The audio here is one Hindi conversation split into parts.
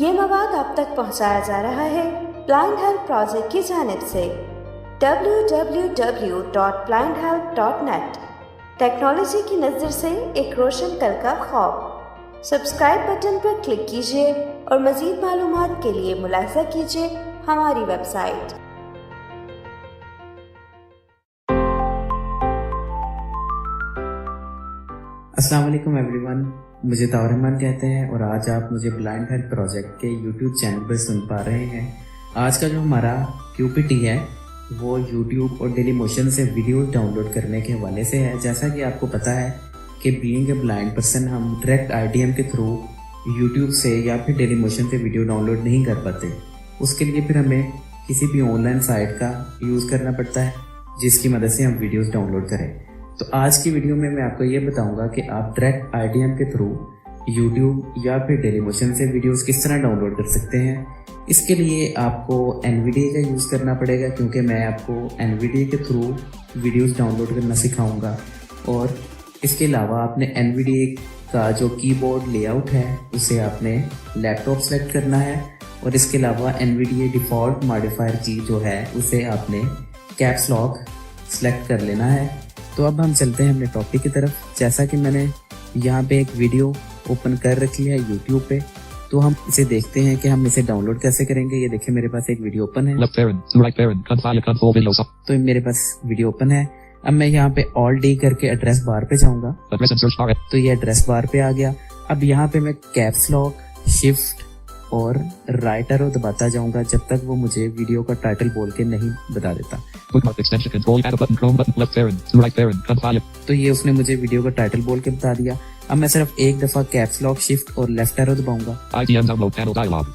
ये मवाद आप तक पहुंचाया जा रहा है ब्लाइंड हेल्प प्रोजेक्ट की जानिब से। www.blindhelp.net टेक्नोलॉजी की नज़र से एक रोशन कल का ख्वाब। सब्सक्राइब बटन पर क्लिक कीजिए और मज़ीद मालूमात के लिए मुलाहिज़ा कीजिए हमारी वेबसाइट। अस्सलाम वालेकुम एवरीवन, मुझे ताउर रहमान कहते हैं और आज आप मुझे ब्लाइंड हेल्प प्रोजेक्ट के यूट्यूब चैनल पर सुन पा रहे हैं। आज का जो हमारा QPT है वो यूट्यूब और डेली मोशन से वीडियो डाउनलोड करने के हवाले से है। जैसा कि आपको पता है कि बीइंग ए ब्लाइंड पर्सन हम डायरेक्ट IDM के थ्रू यूट्यूब से या फिर डेली मोशन से वीडियो डाउनलोड नहीं कर पाते। उसके लिए फिर हमें किसी भी ऑनलाइन साइट का यूज़ करना पड़ता है जिसकी मदद से हम वीडियोज़ डाउनलोड करें। तो आज की वीडियो में मैं आपको ये बताऊंगा कि आप डायरेक्ट IDM के थ्रू YouTube या फिर डेली मोशन से वीडियोस किस तरह डाउनलोड कर सकते हैं। इसके लिए आपको NVDA का यूज़ करना पड़ेगा क्योंकि मैं आपको NVDA के थ्रू वीडियोस डाउनलोड करना सिखाऊंगा। और इसके अलावा आपने NVDA का जो कीबोर्ड लेआउट है उसे आपने लैपटॉप सेलेक्ट करना है और इसके अलावा NVDA डिफ़ॉल्ट मॉडिफायर की जो है उसे आपने कैप्स लॉक सेलेक्ट कर लेना है। तो अब हम चलते हैं अपने टॉपिक की तरफ। जैसा कि मैंने यहाँ पे एक वीडियो ओपन कर रखी है YouTube पे, तो हम इसे देखते हैं कि हम इसे डाउनलोड कैसे करेंगे। ये देखिए मेरे पास एक वीडियो ओपन है। तो मेरे पास वीडियो ओपन है। अब मैं यहाँ पे Alt D करके एड्रेस बार पे जाऊंगा तो ये एड्रेस बार पे आ गया। अब यहाँ पे मैं कैप्स लॉक, शिफ्ट और राइट एरो दबाता जाऊंगा जब तक वो मुझे वीडियो का टाइटल बोल के नहीं बता देता। तो ये उसने मुझे वीडियो का टाइटल बोल के बता दिया। अब मैं सिर्फ एक दफा कैप्स लॉक, शिफ्ट और लेफ्ट एरो दबाऊंगा तो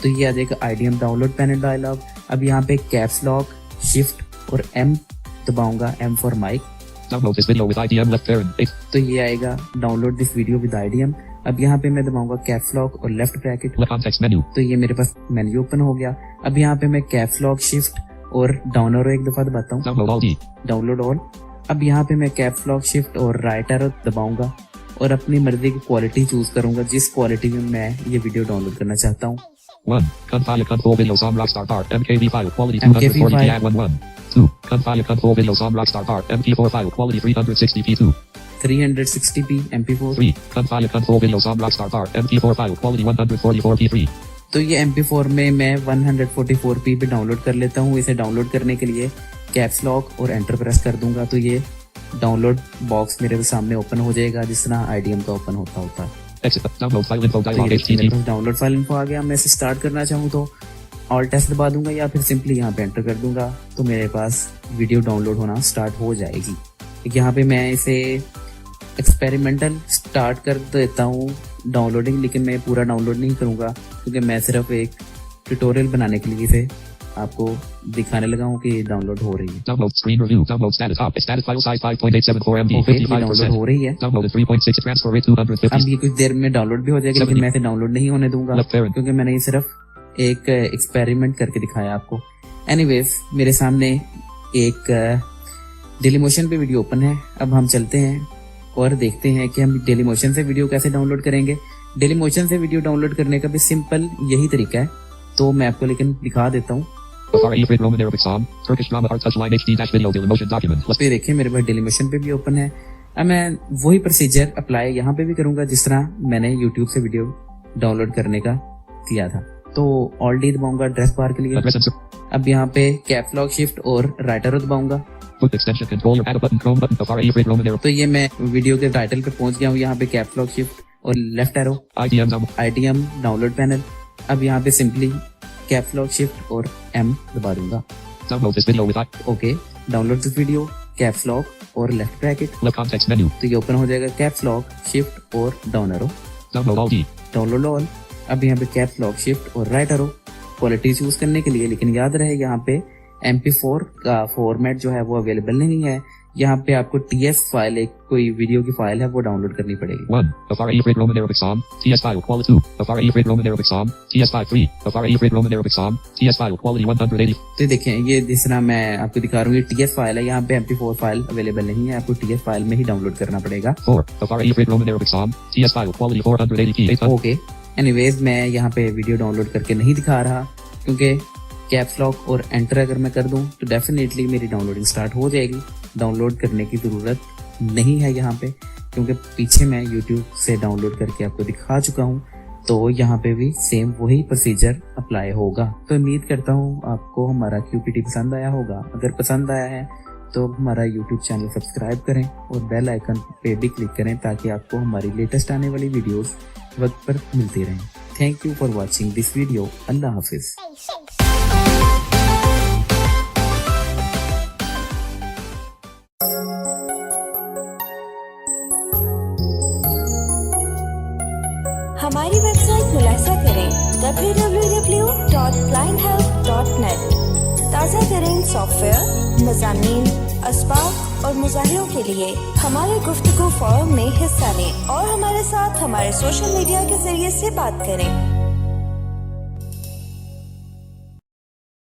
ये आ जाएगा IDM डाउनलोड पैनल डायलॉग। अब यहाँ पे कैप्स लॉक, शिफ्ट और M दबाऊंगा, M फॉर माइक। तो ये आएगा download this video with IDM। अब यहाँ पे मैं दबाऊंगा कैप्स लॉक और लेफ्ट ब्रैकेट तो ये मेरे पास मेन्यू ओपन हो गया। अब यहाँ पे मैं कैप्स लॉक, शिफ्ट और डाउन एरो एक दफा दबाता हूँ, डाउनलोड ऑल। अब यहाँ पे मैं कैप्स लॉक, शिफ्ट और राइट एरो दबाऊंगा और अपनी मर्जी की क्वालिटी चूज करूंगा जिस क्वालिटी में मैं ये वीडियो डाउनलोड करना चाहता हूँ। 1. Control video song rockstar part MKV file quality MKV 240 file. p 11. 2. Control video song rockstar part MP4 file quality 360p 2. 360p MP4। 3. Control video song rockstar part MP4 file quality 144p 3. तो ये MP4 में मैं 144p पे डाउनलोड कर लेता हूँ। इसे डाउनलोड करने के लिए कैप्स लॉक और एंटर प्रेस कर दूंगा तो ये डाउनलोड बॉक्स मेरे सामने ओपन हो जाएगा जिस तरह IDM का ओपन होता। Download file info dialog HTTP. Download file info आ गया। मैं इसे स्टार्ट करना चाहूँ तो Alt S दबा दूंगा या फिर सिंपली यहाँ पे एंटर कर दूंगा तो मेरे पास वीडियो डाउनलोड होना स्टार्ट हो जाएगी। यहाँ पे मैं इसे एक्सपेरिमेंटल स्टार्ट कर देता हूँ डाउनलोडिंग, लेकिन मैं पूरा डाउनलोड नहीं करूँगा क्योंकि मैं सिर्फ एक ट्यूटोरियल बनाने के लिए इसे आपको दिखाने लगा हूँ कि डाउनलोड हो रही है। Download screen review. Download status up. Status file size 5.874 MB. Download हो रही है। Downloaded 3.6 transfer rate 250. अब ये कुछ देर में डाउनलोड भी हो जाएगी लेकिन मैं इसे डाउनलोड नहीं होने दूंगा क्योंकि मैंने ये सिर्फ एक एक्सपेरिमेंट करके दिखाया आपको। एनीवेज मेरे सामने एक डेली मोशन पे वीडियो ओपन है। अब हम चलते हैं और देखते हैं कि हम डेली मोशन से वीडियो कैसे डाउनलोड करेंगे। डेली मोशन से वीडियो डाउनलोड करने का भी सिंपल यही तरीका है, तो मैं आपको लेकिन दिखा देता हूँ। पे देखिए मेरे पास डेली मोशन पे भी ओपन है। अब मैं वही प्रोसीजर अप्लाई यहाँ पे भी करूंगा जिस तरह मैंने YouTube से वीडियो डाउनलोड करने का किया था। तो Alt D दबाऊंगा एड्रेस बार के लिए। अब यहाँ पे कैप्स लॉक, शिफ्ट और राइट एरो दबाऊंगा तो ये मैं वीडियो के टाइटल पे पहुंच गया हूँ। यहाँ पे कैप्स लॉक, शिफ्ट और left arrow IDM download panel. अब यहाँ पे सिंपली कैप्स लॉक, शिफ्ट और M दबा दूंगा। Okay, download this video, caps lock और लेफ्ट ब्रैकेट तो ये ओपन हो जाएगा। कैप्स लॉक, शिफ्ट और डाउन एरो, डाउनलोड ऑल। अब यहाँ पे कैप्स लॉक, शिफ्ट और राइट एरो क्वालिटी चूज करने के लिए, लेकिन याद रहे यहाँ पे MP4 का फॉर्मेट जो है वो अवेलेबल नहीं है। यहाँ पे आपको TS फाइल, एक कोई वीडियो की फाइल है वो डाउनलोड करनी पड़ेगी। 1. Afara Efraid Roman Arabic Psalm, TS file quality 2. Afara Efraid Roman Arabic Psalm, TS file 3. Afara Efraid Roman Arabic Psalm, TS file quality 180. तो देखें ये जिस तरह मैं आपको दिखा रहा हूँ ये TS फाइल है। यहाँ पे MP4 फाइल अवेलेबल नहीं है, आपको TS फाइल में ही डाउनलोड करना पड़ेगा। 4. Afara Efraid Roman Arabic Psalm, TS file quality 480p. Okay, anyways मैं यहाँ पे वीडियो डाउनलोड करके नहीं दिखा रहा, क्योंकि कैप्स लॉक और एंटर अगर मैं कर दूं तो डेफिनेटली मेरी डाउनलोडिंग स्टार्ट हो जाएगी। डाउनलोड करने की ज़रूरत नहीं है यहाँ पे, क्योंकि पीछे मैं यूट्यूब से डाउनलोड करके आपको दिखा चुका हूँ। तो यहाँ पे भी सेम वही प्रोसीजर अप्लाई होगा। तो उम्मीद करता हूँ आपको हमारा QPT पसंद आया होगा। अगर पसंद आया है तो हमारा यूट्यूब चैनल सब्सक्राइब करें और बेल आइकन पे भी क्लिक करें, ताकि आपको हमारी लेटेस्ट आने वाली वीडियोस वक्त पर मिलती रहें। Thank you for watching this video. अल्लाह हाफिज। हमारी वेबसाइट मुलाहिजा करें www.blindhelp.net। ताज़ा तरीन सॉफ्टवेयर, मज़ामीन, असबाब और मुज़ाहिरों के लिए हमारे गुफ्तगू फोरम में हिस्सा लें और हमारे साथ हमारे सोशल मीडिया के जरिए से बात करें।